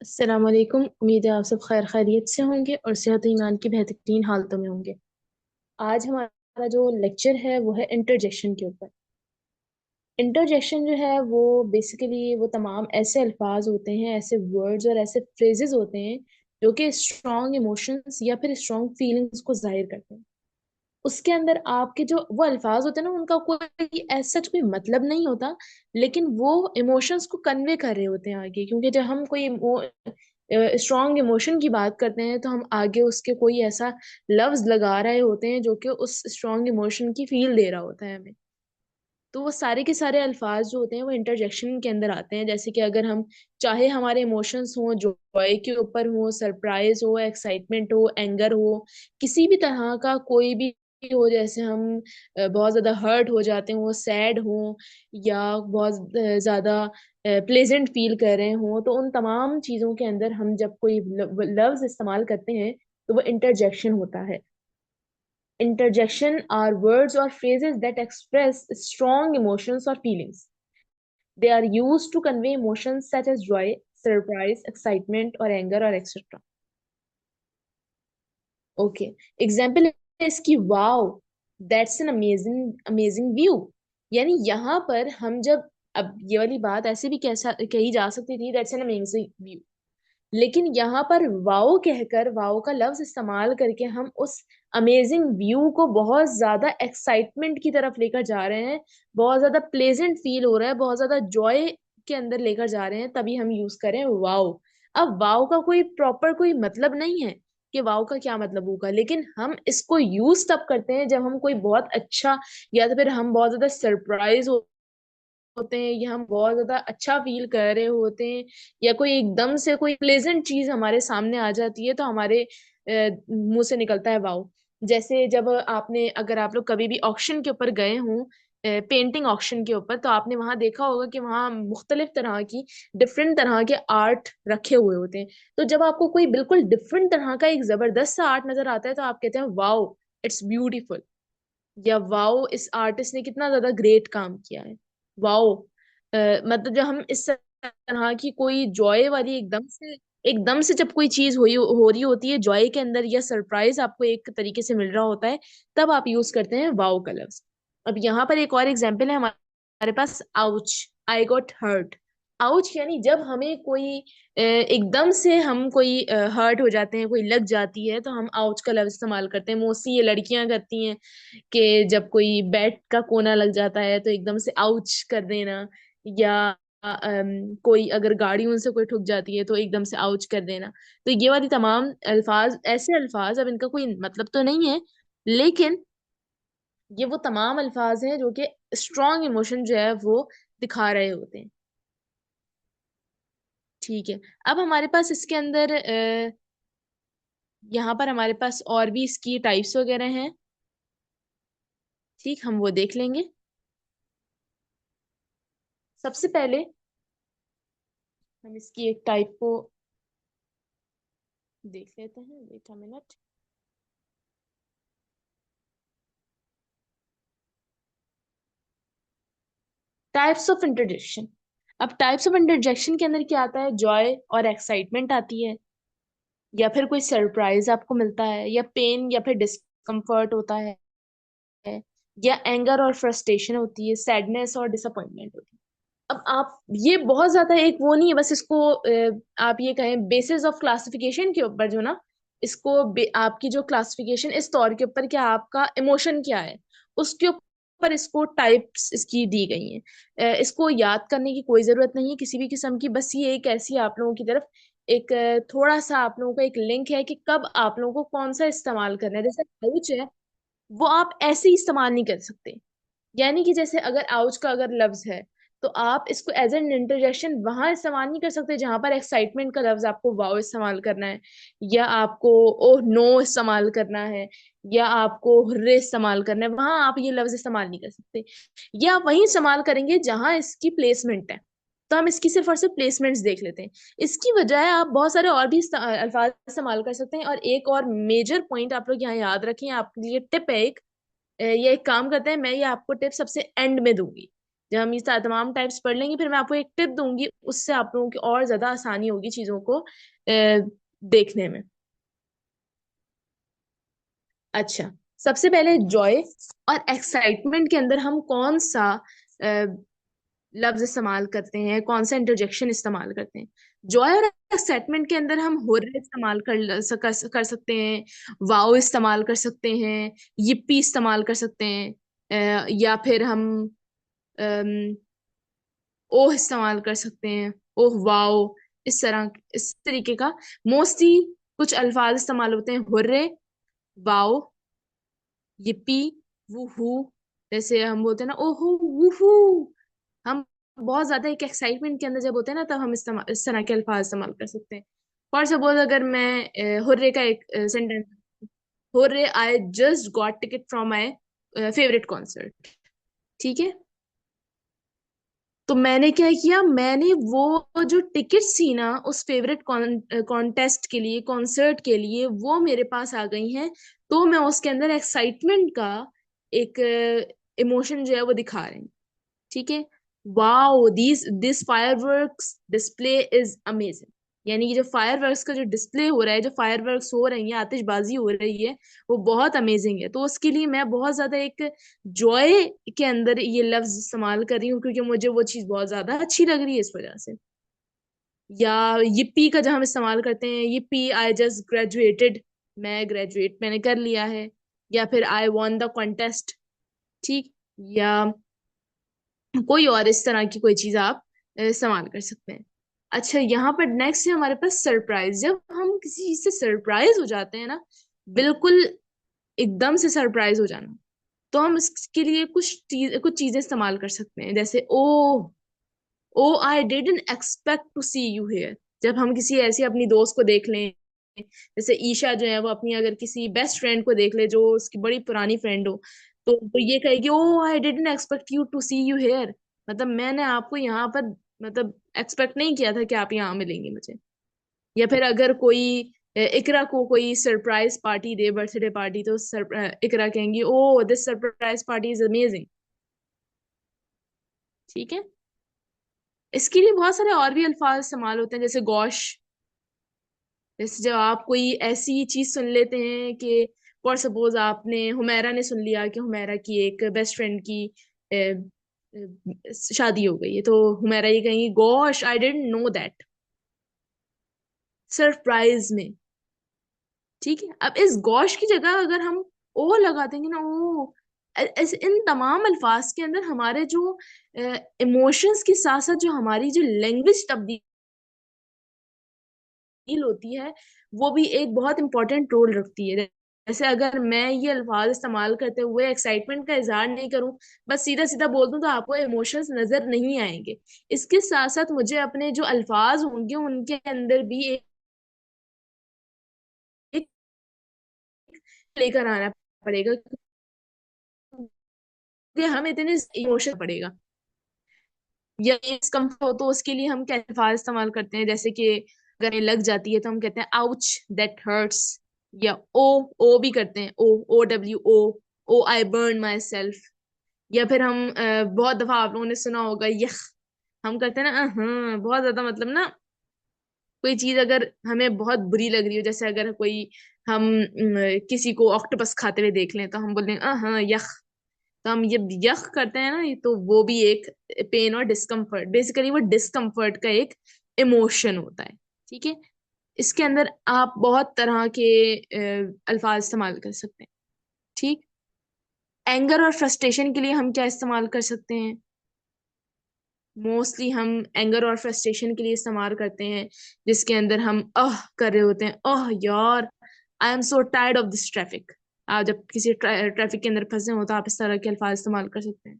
अस्सलाम वालेकुम। उम्मीद है आप सब खैर खैरियत से होंगे और सेहत ईमान की बेहतरीन हालतों में होंगे। आज हमारा जो लेक्चर है वो है इंटरजेक्शन के ऊपर। इंटरजेक्शन जो है वो बेसिकली वो तमाम ऐसे अल्फाज होते हैं, ऐसे वर्ड्स और ऐसे फ्रेजेस होते हैं जो कि स्ट्रॉन्ग इमोशंस या फिर स्ट्रॉन्ग फीलिंग्स को जाहिर करते हैं। उसके अंदर आपके जो वो अल्फाज होते हैं ना, उनका कोई ऐसा सच कोई मतलब नहीं होता, लेकिन वो इमोशंस को कन्वे कर रहे होते हैं आगे। क्योंकि जब हम कोई स्ट्रॉन्ग इमोशन की बात करते हैं तो हम आगे उसके कोई ऐसा लफ्ज लगा रहे होते हैं जो कि उस स्ट्रॉन्ग इमोशन की फील दे रहा होता है हमें। तो वो सारे के सारे अल्फाज जो होते हैं वो इंटरजेक्शन के अंदर आते हैं। जैसे कि अगर हम चाहे हमारे इमोशंस हो, जॉय के ऊपर हो, सरप्राइज हो, एक्साइटमेंट हो, एंगर हो, किसी भी तरह का कोई भी हो, जैसे हम बहुत ज्यादा हर्ट हो जाते हो, सैड हो, या बहुत ज्यादा प्लेजेंट फील कर रहे हो, तो उन तमाम चीजों के अंदर हम जब कोई लफ्ज इस्तेमाल करते हैं तो वो इंटरजेक्शन होता है। Interjection are words or phrases that express strong emotions or feelings. They are used to convey emotions such as joy, surprise, excitement, or anger, or etc. Okay. Example है इसकी, wow that's an amazing amazing view. यानी यहाँ पर हम जब, अब ये वाली बात ऐसे भी कैसा कही जा सकती थी, दैट्स एन अमेजिंग व्यू, लेकिन यहाँ पर वाओ कहकर, वाओ का लफ्ज इस्तेमाल करके हम उस अमेजिंग व्यू को बहुत ज्यादा एक्साइटमेंट की तरफ लेकर जा रहे हैं, बहुत ज्यादा प्लेजेंट फील हो रहा है, बहुत ज्यादा जॉय के अंदर लेकर जा रहे हैं, तभी हम यूज करें वाओ। अब वाओ का कोई प्रॉपर कोई मतलब नहीं है कि वाओ का क्या मतलब होगा, लेकिन हम इसको यूज तब करते हैं जब हम कोई बहुत अच्छा, या तो फिर हम बहुत ज्यादा सरप्राइज होते हैं, या हम बहुत ज्यादा अच्छा फील कर रहे होते हैं, या कोई एकदम से कोई प्लेजेंट चीज हमारे सामने आ जाती है तो हमारे मुंह से निकलता है वाओ। जैसे जब आपने, अगर आप लोग कभी भी ऑक्शन के ऊपर गए हों, पेंटिंग ऑक्शन के ऊपर, तो आपने वहां देखा होगा कि वहां मुख्तलिफ तरह की, डिफरेंट तरह के आर्ट रखे हुए होते हैं। तो जब आपको कोई बिल्कुल डिफरेंट तरह का एक जबरदस्त सा आर्ट नजर आता है तो आप कहते हैं वाओ, इट्स ब्यूटीफुल, या वाओ इस आर्टिस्ट ने कितना ज्यादा ग्रेट काम किया है। वाओ मतलब जब हम इस तरह की कोई जॉय वाली एकदम से जब कोई चीज हो रही होती है जॉय के अंदर, या सरप्राइज आपको एक तरीके से मिल रहा होता है, तब आप यूज करते हैं वाओ का लफ्ज। अब यहाँ पर एक और एग्जांपल है हमारे पास, ouch, I got hurt. Ouch यानी जब हमें कोई एकदम से हम कोई हर्ट हो जाते हैं, कोई लग जाती है, तो हम आउच का लफ्ज इस्तेमाल करते हैं। मोस्टली ये लड़कियां करती हैं कि जब कोई बैट का कोना लग जाता है तो एकदम से आउच कर देना, या कोई अगर गाड़ी उनसे कोई ठुक जाती है तो एकदम से आउच कर देना। तो ये वाली तमाम अल्फाज, ऐसे अल्फाज, अब इनका कोई मतलब तो नहीं है, लेकिन ये वो तमाम अल्फाज हैं जो कि स्ट्रॉन्ग इमोशन जो है वो दिखा रहे होते हैं। ठीक है। अब हमारे पास इसके अंदर यहाँ पर हमारे पास और भी इसकी टाइप्स वगैरह हैं। ठीक, हम वो देख लेंगे। सबसे पहले हम इसकी एक टाइप को देख लेते हैं, wait a minute. Types of interjection. अब टाइप्स ऑफ इंटरजेक्शन के अंदर क्या आता है, जॉय और एक्साइटमेंट आती है, या फिर कोई सरप्राइज आपको मिलता है, या पेन या फिर डिस्कम्फर्ट होता है, या एंगर और फ्रस्ट्रेशन होती है, सैडनेस और डिसअपॉइंटमेंट होती है। अब आप, ये बहुत ज्यादा एक वो नहीं है, बस इसको आप ये कहें बेसिस ऑफ क्लासिफिकेशन के ऊपर जो ना, इसको आपकी जो क्लासिफिकेशन इस तौर के ऊपर कि आपका इमोशन क्या है, उसके ऊपर इसको टाइप्स इसकी दी गई हैं। इसको याद करने की कोई जरूरत नहीं है किसी भी किस्म की, बस ये एक ऐसी आप लोगों की तरफ एक थोड़ा सा आप लोगों का एक लिंक है कि कब आप लोगों को कौन सा इस्तेमाल करना है। जैसे काउच है, वो आप ऐसे ही इस्तेमाल नहीं कर सकते। यानी कि जैसे अगर आउच का अगर लफ्ज है, तो आप इसको एज एन इंटरजेक्शन वहां इस्तेमाल नहीं कर सकते जहां पर एक्साइटमेंट का लफ्ज आपको वाओ इस्तेमाल करना है, या आपको ओह नो इस्तेमाल करना है, या आपको हुर्रे इस्तेमाल करना है, वहां आप ये लफ्ज इस्तेमाल नहीं कर सकते। या वही इस्तेमाल करेंगे जहां इसकी प्लेसमेंट है। तो हम इसकी सिर्फ और सिर्फ प्लेसमेंट्स देख लेते हैं। इसकी बजाय आप बहुत सारे और भी अल्फाज इस्तेमाल कर सकते हैं। और एक और मेजर पॉइंट आप लोग यहाँ याद रखें, आपके लिए टिप है एक, ये एक काम करते हैं, मैं ये आपको टिप सबसे एंड में दूंगी। जब हम ये तमाम टाइप्स पढ़ लेंगे फिर मैं आपको एक टिप दूंगी, उससे आप लोगों की और ज्यादा आसानी होगी चीजों को देखने में। अच्छा, सबसे पहले जॉय और एक्साइटमेंट के अंदर हम कौन सा लफ्ज इस्तेमाल करते हैं, कौन सा इंटरजेक्शन इस्तेमाल करते हैं? जॉय और एक्साइटमेंट के अंदर हम हुर्रे इस्तेमाल कर सकते हैं, वाओ इस्तेमाल कर सकते हैं, yippee इस्तेमाल कर सकते हैं, या फिर हम अम, ओह इस्तेमाल कर सकते हैं, ओह वाओ। इस तरीके का मोस्टली कुछ अल्फाज इस्तेमाल होते हैं, हुर्रे, वाओ, yippee, वूहू। जैसे हम बोलते हैं ना ओहो वूहू, हम बहुत ज्यादा एक एक्साइटमेंट के अंदर जब होते हैं ना, तब हम इस तरह के अल्फाज इस्तेमाल कर सकते हैं। फॉर सपोज अगर मैं हुर्रे का एक sentence, hurray I just got ticket from my favourite concert, ठीक है? तो मैंने क्या किया, मैंने वो जो टिकट थी ना उस फेवरेट कॉन्टेस्ट के लिए, कॉन्सर्ट के लिए, वो मेरे पास आ गई हैं। तो मैं उसके अंदर एक्साइटमेंट का एक इमोशन जो है वो दिखा रही हूँ, ठीक है? Wow this fireworks display is amazing. यानी कि जो फायरवर्क्स का जो डिस्प्ले हो रहा है, जो फायरवर्क्स हो रही है, आतिशबाजी हो रही है, वो बहुत अमेजिंग है। तो उसके लिए मैं बहुत ज्यादा एक जॉय के अंदर ये लफ्ज इस्तेमाल कर रही हूँ, क्योंकि मुझे वो चीज बहुत ज्यादा अच्छी लग रही है इस वजह से। या yippee का जब हम इस्तेमाल करते हैं, yippee आई जस्ट ग्रेजुएटेड, मैं ग्रेजुएट मैंने कर लिया है। या फिर आई वॉन द कॉन्टेस्ट, ठीक? या कोई और इस तरह की कोई चीज आप इस्तेमाल कर सकते हैं। अच्छा, यहाँ पर नेक्स्ट है हमारे पास सरप्राइज। जब हम किसी चीज से सरप्राइज हो जाते हैं ना, बिल्कुल एकदम से सरप्राइज हो जाना, तो हम इसके लिए कुछ चीजें इस्तेमाल कर सकते हैं, जैसे oh, oh I didn't expect to see you here. जब हम किसी ऐसी अपनी दोस्त को देख लें, जैसे ईशा जो है वो अपनी अगर किसी बेस्ट फ्रेंड को देख ले जो उसकी बड़ी पुरानी फ्रेंड हो, तो ये कहेगी oh I didn't expect you to see you here, मतलब मैंने आपको यहाँ पर मतलब एक्सपेक्ट नहीं किया था कि आप यहाँ मिलेंगे मुझे। या फिर अगर कोई इकरा को कोई सरप्राइज पार्टी दे, बर्थडे पार्टी, तो इकरा कहेंगी oh this surprise party is amazing, ठीक है? इसके लिए बहुत सारे और भी अल्फाज इस्तेमाल होते हैं, जैसे गॉश। जैसे जब आप कोई ऐसी चीज सुन लेते हैं कि फॉर सपोज आपने हुमैरा ने सुन लिया कि हुमैरा की एक बेस्ट फ्रेंड की शादी हो गई है, तो हुमैरा ये कहेंगी gosh I didn't know that, surprise में, ठीक है? अब इस गॉश की जगह अगर हम ओ लगा देंगे ना, ओ, इन तमाम अल्फाज के अंदर हमारे जो इमोशंस के साथ साथ जो हमारी जो लैंग्वेज तब्दील होती है, वो भी एक बहुत इंपॉर्टेंट रोल रखती है। जैसे अगर मैं ये अल्फाज इस्तेमाल करते हुए एक्साइटमेंट का इजहार नहीं करूं, बस सीधा सीधा बोल दूं, तो आपको इमोशंस नजर नहीं आएंगे। इसके साथ साथ मुझे अपने जो अल्फाज होंगे उनके अंदर भी एक लेकर आना पड़ेगा, क्योंकि हम इतने इमोशन पड़ेगा। या डिस्कम्फर्ट हो तो उसके लिए हम क्या अल्फाज इस्तेमाल करते हैं, जैसे कि अगर ये लग जाती है तो हम कहते हैं आउच दैट हर्ट्स। या ओ भी करते हैं, O W O, oh I burn myself. या फिर हम बहुत दफा आप लोगों ने सुना होगा यख, हम करते हैं ना हाँ, बहुत ज्यादा मतलब ना, कोई चीज अगर हमें बहुत बुरी लग रही हो, जैसे अगर कोई हम किसी को ऑक्टोपस खाते हुए देख लें, तो हम बोलते हैं हाँ यख। तो हम ये यख करते हैं ना, तो वो भी एक पेन और डिस्कम्फर्ट, बेसिकली वो डिस्कम्फर्ट का एक इमोशन होता है, ठीक है? इसके अंदर आप बहुत तरह के अल्फाज इस्तेमाल कर सकते हैं, ठीक? एंगर और फ्रस्ट्रेशन के लिए हम क्या इस्तेमाल कर सकते हैं? मोस्टली हम एंगर और फ्रस्ट्रेशन के लिए इस्तेमाल करते हैं, जिसके अंदर हम कर रहे होते हैं, यार I am so tired of this traffic. आप जब किसी ट्रैफिक के अंदर फंसे हो तो आप इस तरह के अल्फाज इस्तेमाल कर सकते हैं,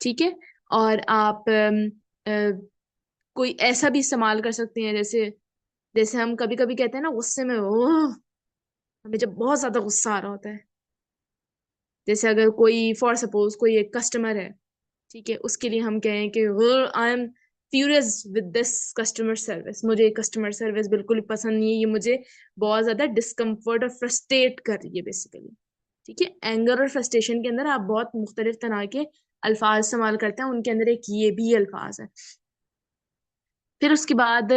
ठीक है? और आप कोई ऐसा भी इस्तेमाल कर सकते हैं, जैसे जैसे हम कभी कभी कहते हैं ना गुस्से में, ओह, हमें जब बहुत ज्यादा गुस्सा आ रहा होता है, जैसे अगर कोई फॉर सपोज कोई एक कस्टमर है, ठीक है, उसके लिए हम कहें कि I am furious with this customer service, मुझे कस्टमर सर्विस बिल्कुल भी पसंद नहीं है, ये मुझे बहुत ज्यादा डिस्कम्फर्ट और फ्रस्ट्रेट कर रही है बेसिकली। ठीक है, एंगर और फ्रस्ट्रेशन के अंदर आप बहुत मुख्तलिफ तरह के अल्फाज इस्तेमाल करते हैं, उनके अंदर एक ये भी अल्फाज है। फिर उसके बाद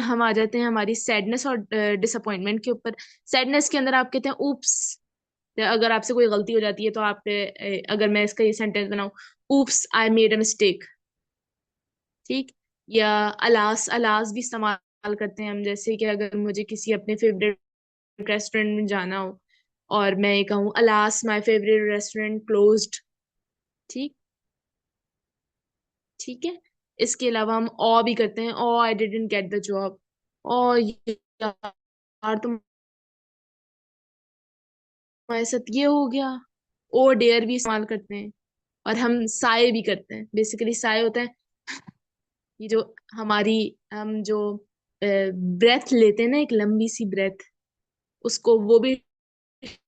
हम आ जाते हैं हमारी सैडनेस और डिसअपॉइंटमेंट के ऊपर। सैडनेस के अंदर आप कहते हैं ऊप्स। अगर आपसे कोई गलती हो जाती है तो आप अगर मैं इसका ये सेंटेंस बनाऊं, oops I made a mistake. ठीक। या अलास, अलास भी इस्तेमाल करते हैं हम, जैसे कि अगर मुझे किसी अपने फेवरेट रेस्टोरेंट में जाना हो और मैं ये कहूँ alas my favourite restaurant closed. ठीक। ठीक है। इसके अलावा हम ऑ भी करते हैं, oh I didn't get the job. Oh यार तुम्हारे साथ ये हो गया। ओ डेयर भी इस्तेमाल करते हैं। और हम साय भी करते हैं। बेसिकली साय होता है ये जो हमारी, हम जो ब्रेथ लेते हैं ना, एक लंबी सी ब्रेथ, उसको वो भी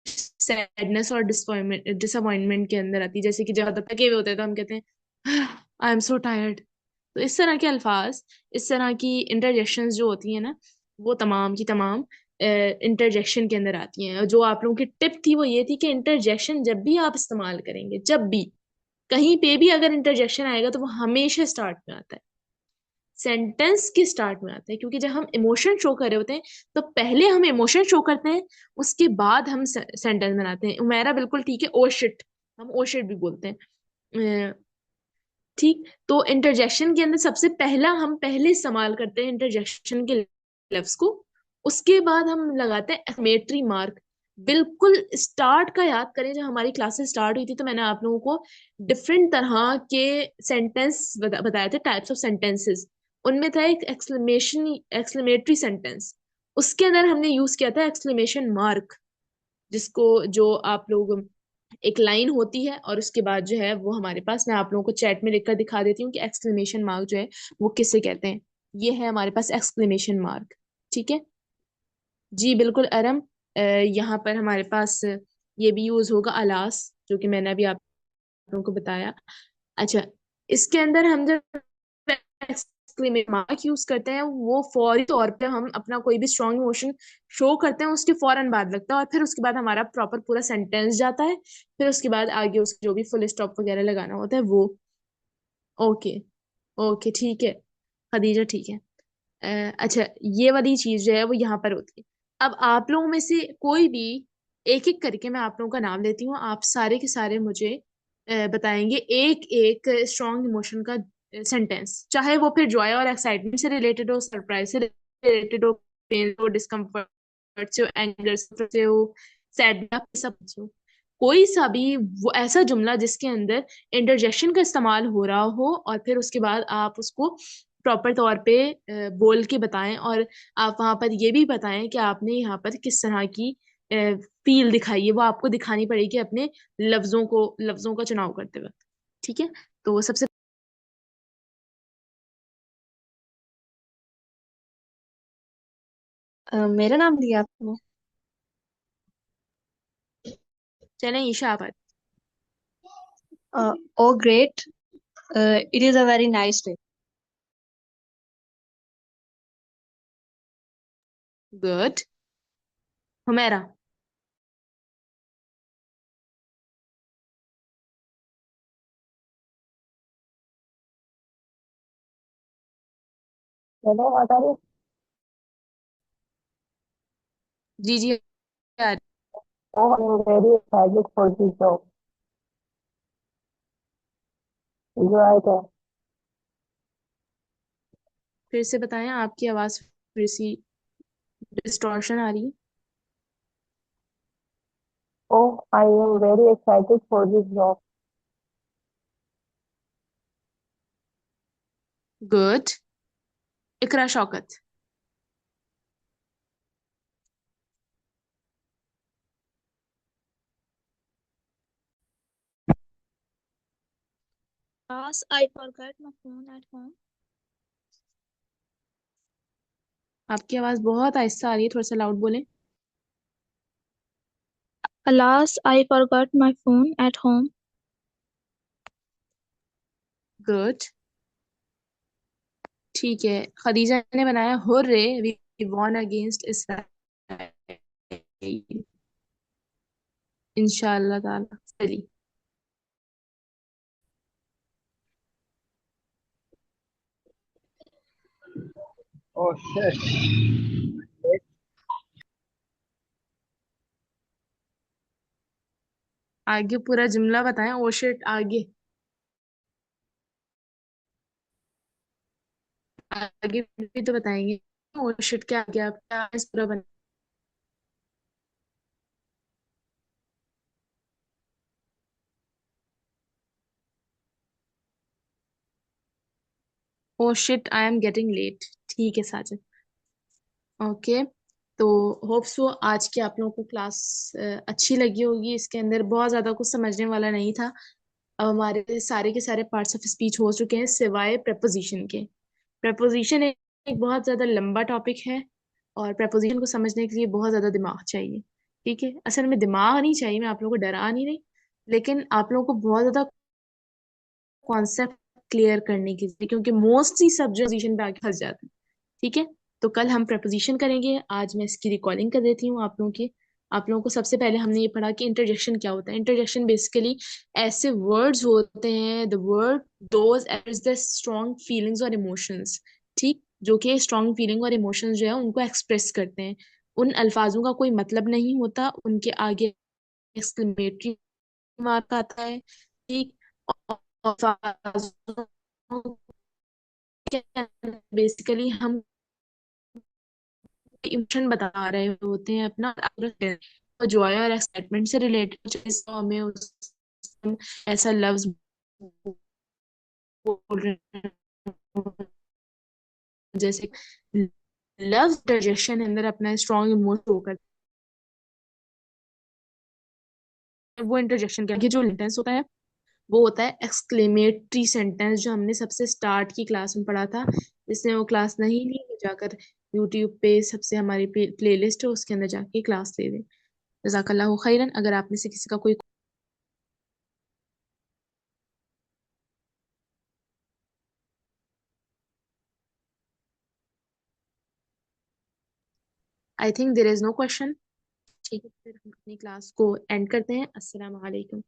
सैडनेस और डिसअपॉइंटमेंट डिसअपॉइंटमेंट के अंदर आती है। जैसे कि जब ज्यादा थके हुए होते हैं तो हम कहते हैं आई एम सो टायर्ड। तो इस तरह के अल्फाज, इस तरह की इंटरजेक्शंस जो होती है ना, वो तमाम की तमाम इंटरजेक्शन के अंदर आती हैं। और जो आप लोगों की टिप थी वो ये थी कि इंटरजेक्शन जब भी आप इस्तेमाल करेंगे, जब भी कहीं पे भी अगर इंटरजेक्शन आएगा तो वो हमेशा स्टार्ट में आता है, सेंटेंस के स्टार्ट में आता है। क्योंकि जब हम इमोशन शो कर रहे होते हैं तो पहले हम इमोशन शो करते हैं, उसके बाद हम सेंटेंस बनाते हैं। उमेरा बिल्कुल ठीक है, ओ शिट, हम ओ शिट भी बोलते हैं। ठीक। तो इंटरजेक्शन के अंदर सबसे पहला हम पहले इस्तेमाल करते हैं इंटरजेक्शन के लफ्ज को, उसके बाद हम लगाते हैं एक्सक्लेमेटरी मार्क। बिल्कुल स्टार्ट का याद करें, जब हमारी क्लासेस स्टार्ट हुई थी तो मैंने आप लोगों को डिफरेंट तरह के सेंटेंस बताए थे, टाइप्स ऑफ सेंटेंसेस। उनमें था एक एक्सक्लेमेशन, एक्सक्लेमेटरी सेंटेंस, उसके अंदर हमने यूज किया था एक्सक्लेमेशन मार्क, जिसको जो आप लोग, एक लाइन होती है और उसके बाद जो है वो हमारे पास, मैं आप लोगों को चैट में लिखकर दिखा देती हूँ कि एक्सक्लेमेशन मार्क जो है वो किसे कहते हैं। ये है हमारे पास एक्सक्लेमेशन मार्क। ठीक है। जी बिल्कुल अरम। यहाँ पर हमारे पास ये भी यूज होगा अलास, जो कि मैंने अभी आप लोगों को बताया। अच्छा, इसके अंदर हम जब एक्सक्लेमेशन मार्क यूज करते हैं, वो फौरी तौर पे हम अपना कोई भी स्ट्रॉन्ग इमोशन शो करते हैं उसके फौरन बाद लगता है, और फिर उसके बाद हमारा प्रॉपर पूरा सेंटेंस जाता है। फिर उसके बाद आगे उसको जो भी फुल स्टॉप वगैरह लगाना होता है वो। ओके। ओके ठीक है खदीजा, ठीक है। अच्छा, ये वाली चीज जो है वो यहाँ पर होती है। अब आप लोगों में से कोई भी एक एक करके मैं आप लोगों का नाम लेती हूँ, आप सारे के सारे मुझे बताएंगे एक एक स्ट्रॉन्ग इमोशन का सेंटेंस, चाहे वो फिर जॉय और एक्साइटमेंट से रिलेटेड हो, सरप्राइज से रिलेटेड हो, पेन हो, डिस्कम्फर्ट से हो, एंगर से हो, सैडनेस, सब से हो। कोई सा भी वो ऐसा जुमला जिसके अंदर इंटरजेक्शन का इस्तेमाल हो रहा हो, और फिर उसके बाद आप उसको प्रॉपर तौर पे बोल के बताएं, और आप वहां पर ये भी बताएं कि आपने यहाँ पर किस तरह की फील दिखाई है, वो आपको दिखानी पड़ेगी अपने लफ्जों का चुनाव करते वक्त। ठीक है। तो सबसे मेरा नाम लिया आपने। चलें ईशा आप। Oh great, it is a very nice day. Good. Humaira. चलो बता रही जी जी आ रही। Oh, I'm very excited for this job. Right. फिर से बताएं, आपकी आवाज फिर सी डिस्टॉर्शन आ रही है। Oh, I am very excited for this job. Good. Iqra Shaukat. Last, I forgot my phone at home. आपकी आवाज बहुत आहिस्ता आ रही है, थोड़ा सा लाउड बोलें। Alas, I forgot my phone at home. Good. ठीक है, खदीजा ने बनाया hurray we won against Israel. इंशाल्लाह ताला। चलिए Oh shit. आगे पूरा जुमला बताएं। ओ शिट आगे। आगे भी तो बताएंगे। ओ शिट के आगे आप क्या इस पूरा बना। Oh shit I am getting late. ठीक है साजिद। ओके। तो होप सो आज की आप लोगों को क्लास अच्छी लगी होगी। इसके अंदर बहुत ज्यादा कुछ समझने वाला नहीं था। अब हमारे सारे के सारे पार्ट्स ऑफ स्पीच हो चुके हैं सिवाय प्रपोजिशन के। प्रपोजिशन एक बहुत ज्यादा लंबा टॉपिक है और प्रपोजिशन को समझने के लिए बहुत ज्यादा दिमाग चाहिए। ठीक है, असल में दिमाग नहीं चाहिए, मैं आप लोगों को डरा नहीं रही, लेकिन आप लोगों को बहुत ज्यादा कॉन्सेप्ट क्लियर करने की जरूरत है, क्योंकि मोस्टली सब जो पोजीशन पे आके फंस जाते हैं। ठीक है। तो कल हम प्रपोजिशन करेंगे, आज मैं इसकी रिकॉर्डिंग कर देती हूँ आप लोगों की। आप लोगों को सबसे पहले हमने ये पढ़ा कि इंटरजेक्शन क्या होता है। इंटरजेक्शन बेसिकली ऐसे वर्ड्स होते हैं, the word those as the strong feelings और इमोशंस। ठीक, जो कि स्ट्रॉन्ग फीलिंग और इमोशंस जो है उनको एक्सप्रेस करते हैं। उन अल्फाजों का कोई मतलब नहीं होता, उनके आगे एक्सक्लेमेटरी मार्क आता है। ठीक। और बेसिकली हम इमोशन बता रहे होते हैं अपना, और जॉय और एक्साइटमेंट से रिलेटेड हमें हम ऐसा लफ्ज बोल रहे हैं जैसे लव डाइजेशन अंदर अपना स्ट्रॉन्ग इमोशन होकर वो इंटरजेक्शन के आगे जो सेंटेंस होता है वो होता है एक्सक्लेमेटरी सेंटेंस, जो हमने सबसे स्टार्ट की क्लास में पढ़ा था। जिसने वो क्लास नहीं ली वो जाकर यूट्यूब पे सबसे हमारी प्लेलिस्ट है उसके अंदर जाके क्लास ले लें। जज़ाकल्लाहु खैरन। अगर आप में से किसी का कोई, I think there is no question. ठीक है, फिर हम अपनी क्लास को एंड करते हैं। अस्सलाम वालेकुम।